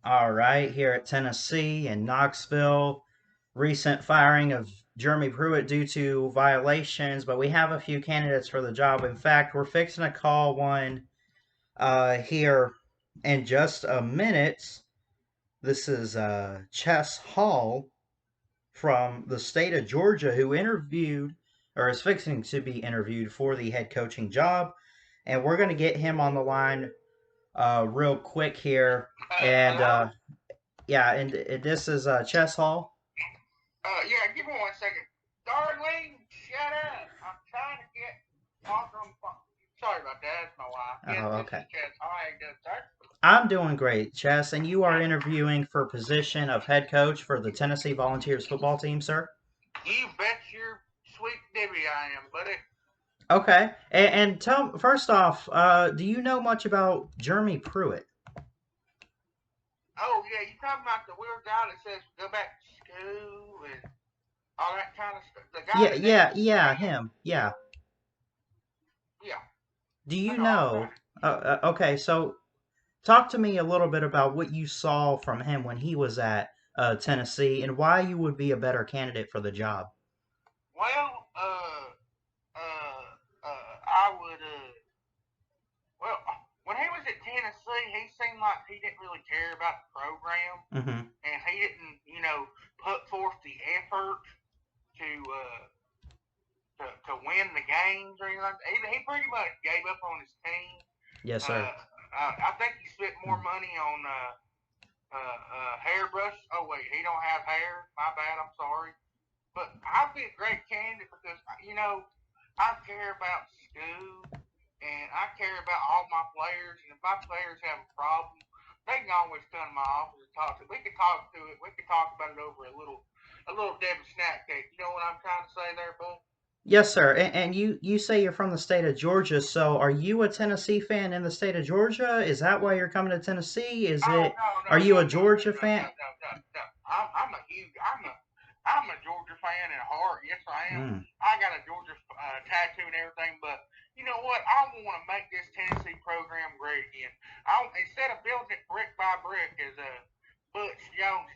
All right, here at Tennessee and Knoxville, recent firing of Jeremy Pruitt due to violations, but we have a few candidates for the job. In fact, we're fixing to call one here in just a minute. This is Chess Hall from the state of Georgia who interviewed or is fixing to be interviewed for the head coaching job. And we're going to get him on the line real quick here. And Hello? yeah, and this is Chess Hall. Yeah, give me 1 second. Darlene, shut up. I'm trying to get talking on the phone. Sorry about that. That's my wife. Yes, Oh, this is okay. Chad. How are you doing, sir? I'm doing great, Chess, and you are interviewing for position of head coach for the Tennessee Volunteers football team, sir. You bet your sweet Debbie I am, buddy. Okay, and tell first off, do you know much about Jeremy Pruitt? Oh, yeah, you talking about the weird guy that says go back to school and all that kind of stuff? The guy Yeah, that never, yeah, yeah, him. Yeah. yeah, Do I you know all know? about it. Okay, so talk to me a little bit about what you saw from him when he was at Tennessee and why you would be a better candidate for the job. Well, I would, well, when he was at Tennessee, he seemed like he didn't really care about the program, Mm-hmm. and he didn't, put forth the effort to to win the games or anything like that. He pretty much gave up on his team. Yes, sir. Uh, I think he spent more money on hairbrush. Oh wait, he don't have hair. My bad. I'm sorry. But I'd be a great candidate because I care about school and I care about all my players. And if my players have a problem, they can always come to my office and talk to it. We can talk to it. We can talk about it over a little Debbie snack cake. You know what I'm trying to say there, bud? Yes, sir. And you say you're from the state of Georgia, so are you a Tennessee fan in the state of Georgia? Is that why you're coming to Tennessee? Is Oh it? no no Are no you a no no Georgia no no fan? no no no. I'm a huge I'm a Georgia fan at heart. Yes, I am. Mm. I got a Georgia tattoo and everything, but you know what? I want to make this Tennessee program great again. Instead of building it brick by brick as Butch Jones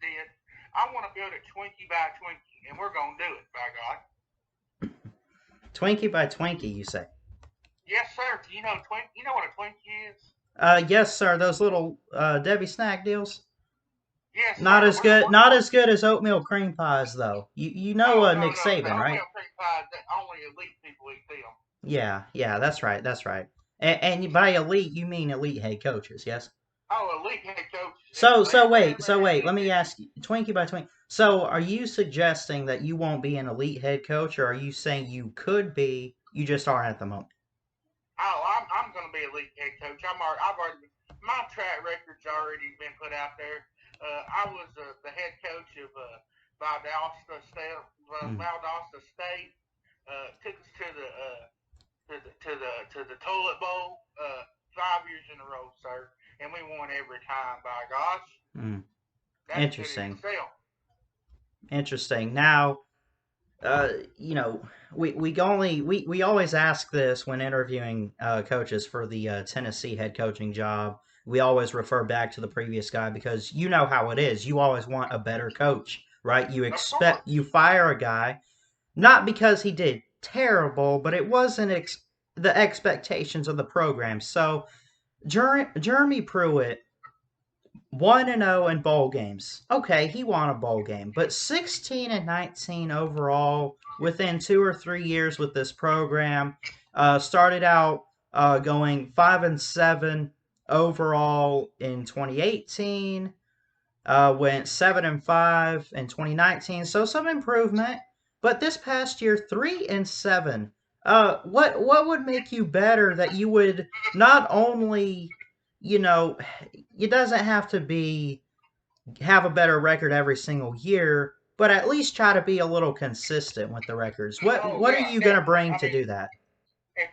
did, I want to build it Twinkie by Twinkie, and we're gonna do it, by God. Twinkie by Twinkie, you say? Yes, sir. You know You know what a Twinkie is? Yes, sir. Those little Debbie snack deals. Yes, Not sir. as good. Not as good as oatmeal cream pies, though. You know Oh no Nick no the Saban, right? oatmeal cream pies that only elite people eat them. Yeah, yeah. That's right. That's right. And by elite, you mean elite head coaches, yes? Oh, elite head coaches. So They so man wait man so wait. Let man. me ask you, Twinkie by Twinkie. So are you suggesting that you won't be an elite head coach, or are you saying you could be? You just aren't at the moment. Oh, I'm going to be elite head coach. I've already my track record's already been put out there. I was the head coach of Valdosta State. Mm. Valdosta State took us to the toilet bowl 5 years in a row, sir, and we won every time. By gosh, Mm. that's good in Interesting. itself. Interesting. Now, you know, we always ask this when interviewing coaches for the Tennessee head coaching job. We always refer back to the previous guy because you know how it is. You always want a better coach, right? Of You course. fire a guy not because he did terrible, but it wasn't the expectations of the program. So Jeremy Pruitt 1-0 in bowl games. Okay, he won a bowl game, but 16-19 overall within 2 or 3 years with this program. Started out going 5-7 overall in 2018. Went 7-5 in 2019, so some improvement. But this past year, 3-7. What would make you better that you would not only, you know, it doesn't have to be have a better record every single year, but at least try to be a little consistent with the records. Oh What are yeah, you gonna definitely. bring I to mean, do that?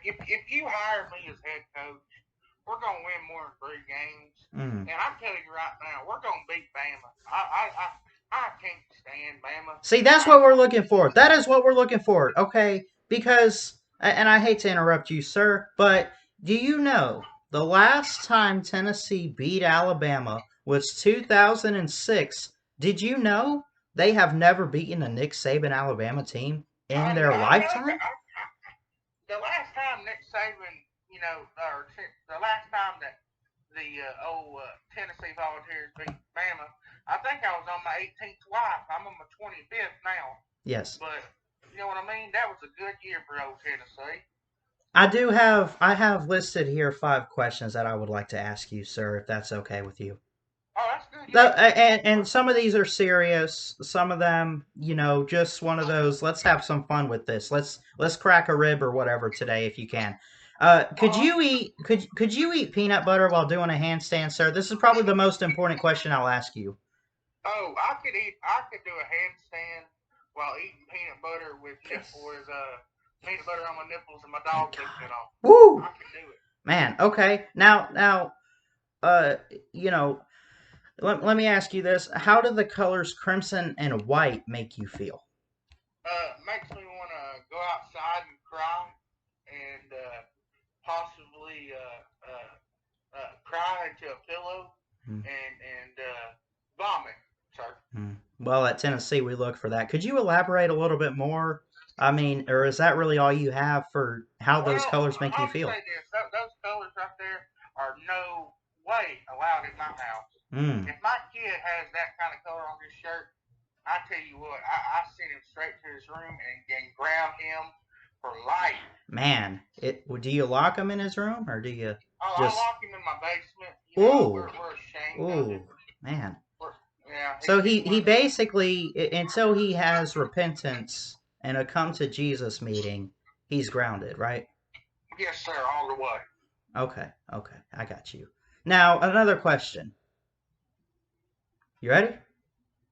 if you hire me as head coach, we're gonna win more than 3 games. Mm. And I'm telling you right now, we're gonna beat Bama. I can't stand Bama. See, that's I what we're looking for. That is what we're looking for. Okay, because and I hate to interrupt you, sir, but do you know the last time Tennessee beat Alabama was 2006. Did you know they have never beaten a Nick Saban Alabama team in their I know that. lifetime? The last time Nick Saban, or the last time that the old Tennessee Volunteers beat Bama, I think I was on my 18th wife. I'm on my 25th now. Yes. But you know what I mean? That was a good year for old Tennessee. I have listed here 5 questions that I would like to ask you, sir, if that's okay with you. Oh, that's good. Yeah. And some of these are serious. Some of them, just one of those. Let's have some fun with this. Let's crack a rib or whatever today, if you can. Uh-huh. Could you eat peanut butter while doing a handstand, sir? This is probably the most important question I'll ask you. Oh, I could do a handstand while eating peanut butter Yes. with peanut butter on my nipples and my dog licking it God. off. Woo! I could do it. Man. Okay. Now, uh, you know, let me ask you this: how do the colors crimson and white make you feel? Makes me want to go outside and cry and possibly cry into a pillow Hmm. and vomit, sir. Well, at Tennessee, we look for that. Could you elaborate a little bit more? I mean, or is that really all you have for how those Well, colors make you I'll feel? say this: those colors right there are no way allowed in my house. Mm, If my kid has that kind of color on his shirt, I tell you what, I send him straight to his room and ground him for life. man, do you lock him in his room or do you I just? lock him in my basement. Ooh, We're ashamed of him. ooh, man. We're, yeah, So he's he one of the. basically until he has repentance and a come to Jesus meeting, he's grounded, right? Yes, sir, all the way. Okay, okay, I got you. Now another question. You ready?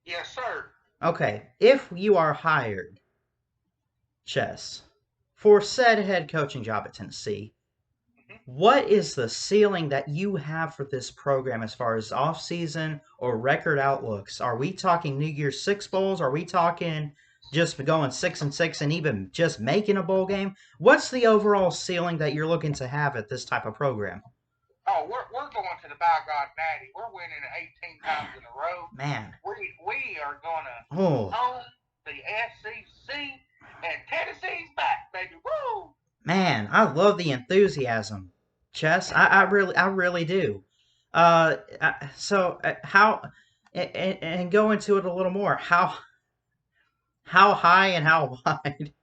Yes, sir. Okay, if you are hired, Chess, for said head coaching job at Tennessee, Mm-hmm. what is the ceiling that you have for this program as far as off-season or record outlooks? Are we talking New Year's Six bowls? Are we talking just going 6-6 and even just making a bowl game? What's the overall ceiling that you're looking to have at this type of program? Oh, we're going to the by God Natty. We're winning 18 Man, times in a row. man. We are gonna Oh, own the SEC, and Tennessee's back, baby. Woo! man, I love the enthusiasm, Chess. I really do. How and go into it a little more. How high and how wide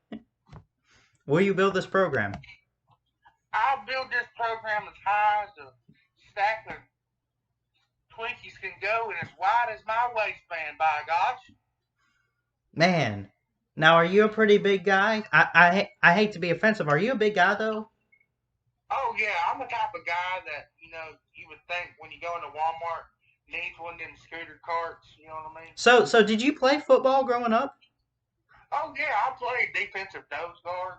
will you build this program? I'll build this program as high as a stack of Twinkies can go, and as wide as my waistband. By gosh. Man, now are you a pretty big guy? I hate to be offensive. Are you a big guy though? Oh yeah, I'm the type of guy that you would think when you go into Walmart needs one of them scooter carts. You know what I mean? So did you play football growing up? Oh yeah, I played defensive nose guard,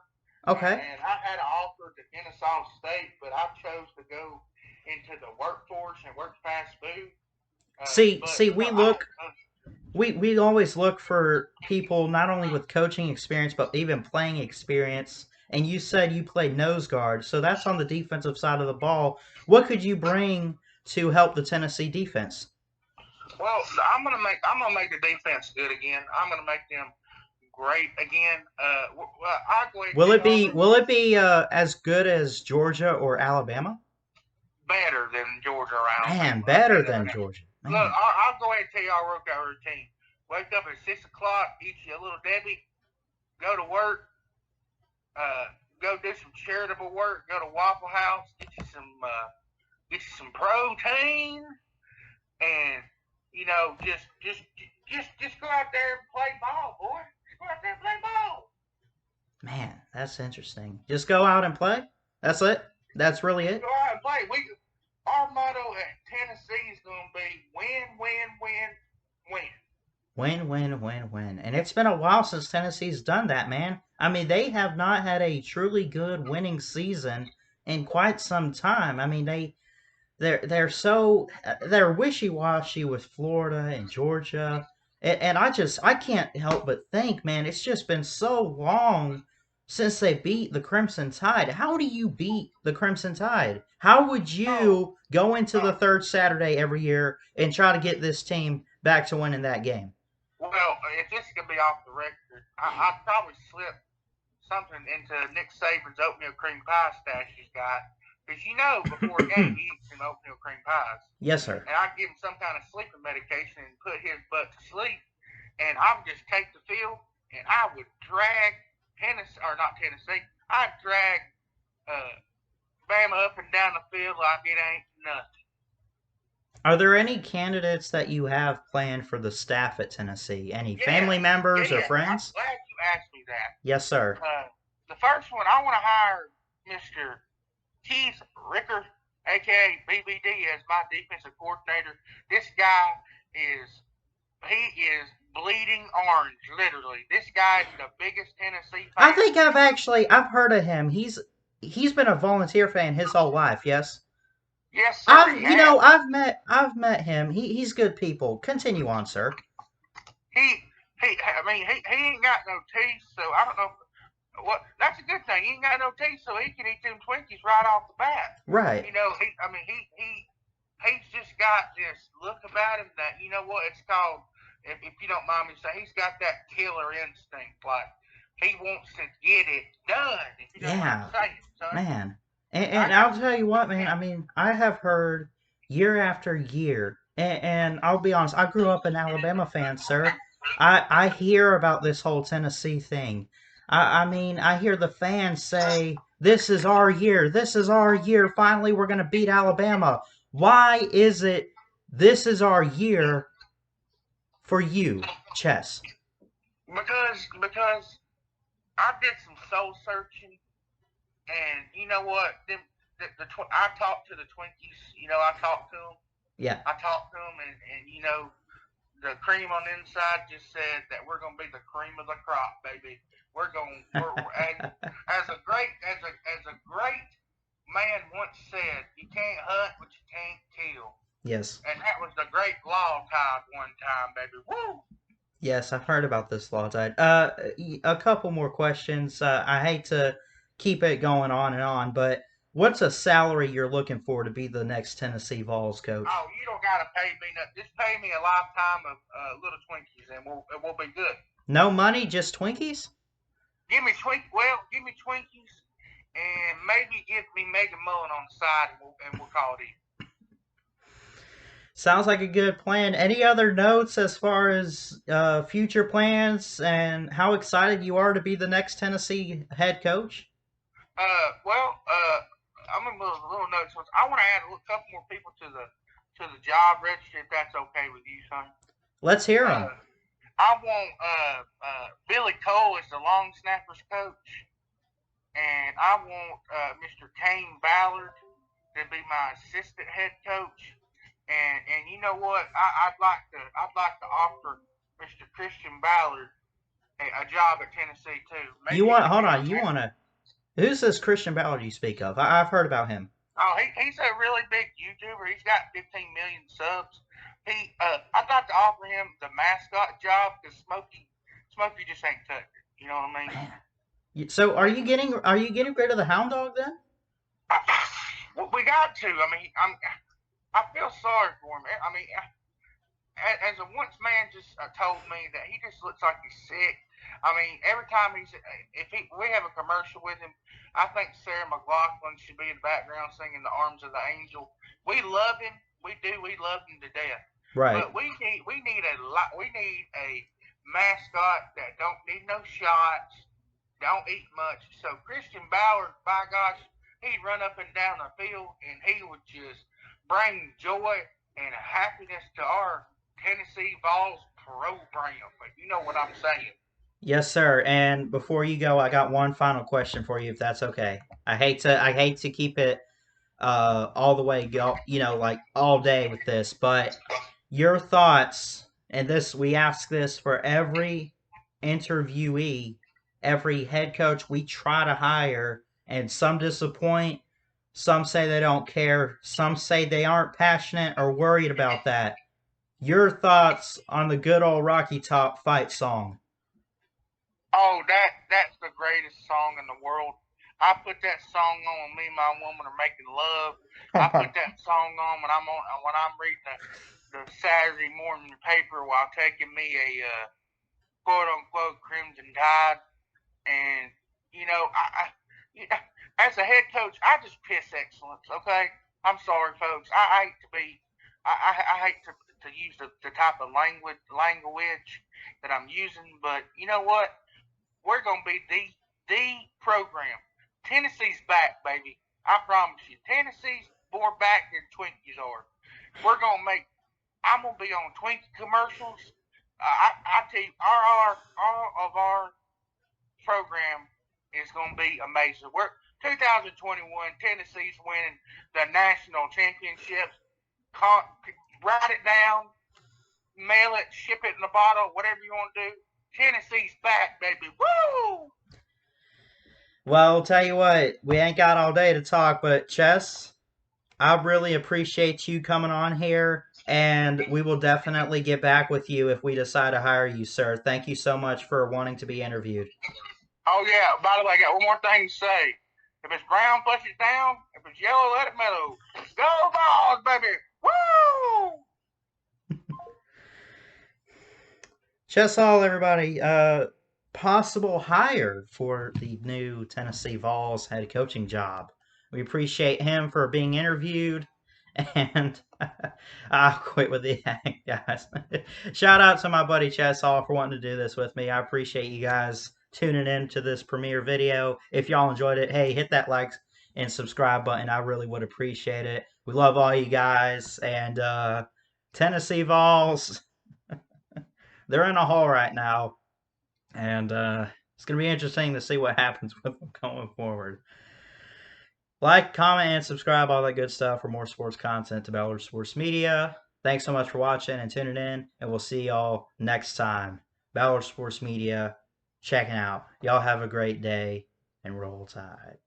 Okay. and I had an offer to Kennesaw State, but I chose to go into the workforce and work fast food. But See, we always look for people not only with coaching experience but even playing experience. And you said you played nose guard, so that's on the defensive side of the ball. What could you bring to help the Tennessee defense? well, I'm gonna make the defense good again. I'm gonna make them great again. I'll go ahead and tell you already Will it be as good as Georgia or Alabama? better than Georgia or Alabama. Man, I'll tell better you that than right now. Georgia. Look, Man, I'll go ahead and tell you our workout routine. Wake up at 6 o'clock, eat you a little Debbie, go to work, go do some charitable work, go to Waffle House, get you some protein, and just go out there and play ball, boy. Just go out there and play ball. man, that's interesting. Just go out and play. That's it. That's really Just it. go out and play. Our motto at Tennessee is going to be win, win, win, win. Win, win, win, win. And it's been a while since Tennessee's done that, man. I mean, they have not had a truly good winning season in quite some time. I mean, they're wishy-washy with Florida and Georgia. And I can't help but think, man, it's just been so long since they beat the Crimson Tide. How do you beat the Crimson Tide? How would Oh, you go into the oh. third Saturday every year and try to get this team back to winning that game? Well, if this can be off the record, I'd probably slip something into Nick Saban's oatmeal cream pie stash he's got. Because before a game, he eats some oatmeal cream pies. Yes, sir. And I'd give him some kind of sleeping medication and put his butt to sleep. And I would just take the field and I would drag Tennessee, or not Tennessee, I'd drag uh, Bama up and down the field like it ain't nothing. Are there any candidates that you have planned for the staff at Tennessee? Any Yes, family members or yes. I'm friends? glad you asked me that. Yes, sir. The first one, I want to hire Mr. Keith Ricker, aka BBD, as my defensive coordinator. This guy he is bleeding orange, literally. This guy is the biggest Tennessee I fan. think I've heard of him. He's been a volunteer fan his whole life. Yes. Yes, sir, he has. I've met him. He's good people. Continue on, sir. He ain't got no teeth, so I don't know. That's a good thing. He ain't got no teeth, so he can eat them Twinkies right off the bat. Right. He's just got this look about him that it's called. If you don't mind me saying, he's got that killer instinct. Like he wants to get it done. If you know what I'm Yeah, saying, son. man. I And got I'll tell you what, man. I mean, I have heard year after year, and I'll be honest. I grew up an Alabama fan, sir. I hear about this whole Tennessee thing. I mean, I hear the fans say, "This is our year. This is our year. Finally, we're gonna beat Alabama." Why is it this is our year for you, Chess? because I did some soul searching, and you know what? I talked to the Twinkies. I talked to them. Yeah. I talked to them, and the cream on the inside just said that we're gonna be the cream of the crop, baby. We're as a great man once said, you can't hunt what you can't kill, Yes. and that was the great law tide one time, baby. Woo! Yes, I've heard about this law tide. A couple more questions. I hate to keep it going on and on, but what's a salary you're looking for to be the next Tennessee Vols coach? Oh, you don't gotta pay me nothing. Just pay me a lifetime of little Twinkies, and we'll be good. No money, just Twinkies? Give me Twinkies, and maybe give me Megan Mullen on the side, and we'll call it even. Sounds like a good plan. Any other notes as far as future plans and how excited you are to be the next Tennessee head coach? Well, I'm in little notes. I want to add a couple more people to the job registry, if that's okay with you, son. Let's hear them. Uh, I want Billy Cole as the long snappers coach, and I want Mr. Kane Ballard to be my assistant head coach. And you know what? I'd like to offer Mr. Christian Ballard a job at Tennessee too. You Maybe he want, could hold be on, our you next. want to, who's this Christian Ballard you speak of? I've heard about him. Oh, he's a really big YouTuber. He's got 15 million subs. I'd like to offer him the mascot job because Smokey just ain't touched it. You know what I mean? Man. So are you getting rid of the hound dog then? Well, we got to. I feel sorry for him. As a once man just told me that he just looks like he's sick. Every time we have a commercial with him, I think Sarah McLaughlin should be in the background singing "The Arms of the Angel." We love him, we do, we love him to death. Right. But we need a mascot that don't need no shots, don't eat much. So Christian Ballard, by gosh, he'd run up and down the field and he would just bring joy and happiness to our Tennessee Vols program. You know what I'm saying? Yes, sir. And before you go, I got one final question for you, if that's okay. I hate to keep it all the way like all day with this, but your thoughts, and this we ask this for every interviewee, every head coach we try to hire, and some disappoint, some say they don't care, some say they aren't passionate or worried about that. Your thoughts on the good old Rocky Top fight song? Oh, that's the greatest song in the world. I put that song on when me and my woman are making love. I put that song on when I'm reading the Saturday morning paper while taking me a quote unquote crimson tide. And you know, as a head coach, I just piss excellence. Okay, I'm sorry, folks. I hate to be, I hate to use the type of language that I'm using, but you know what? We're gonna be the program. Tennessee's back, baby. I promise you. Tennessee's more back than Twinkies are. We're gonna make. I'm gonna be on Twinkie commercials. I tell you, all of our program is going to be amazing. We're 2021. Tennessee's winning the national championships. Write it down, mail it, ship it in a bottle, whatever you want to do. Tennessee's back, baby. Woo! Well, I'll tell you what, we ain't got all day to talk, but Chess, I really appreciate you coming on here, and we will definitely get back with you if we decide to hire you, sir. Thank you so much for wanting to be interviewed. Oh yeah. By the way, I got one more thing to say. If it's brown, flush it down. If it's yellow, let it mellow. Go balls, baby! Woo! Chess all, everybody. Possible hire for the new Tennessee Vols head coaching job. We appreciate him for being interviewed, and I'll quit with the act, guys. Shout out to my buddy Chess Hall for wanting to do this with me. I appreciate you guys tuning in to this premiere video. If y'all enjoyed it, hey, hit that like and subscribe button. I really would appreciate it. We love all you guys, and Tennessee Vols, they're in a hole right now, and it's going to be interesting to see what happens with them going forward. Like, comment, and subscribe, all that good stuff for more sports content to Ballard Sports Media. Thanks so much for watching and tuning in, and we'll see y'all next time. Ballard Sports Media, checking out. Y'all have a great day, and roll tide.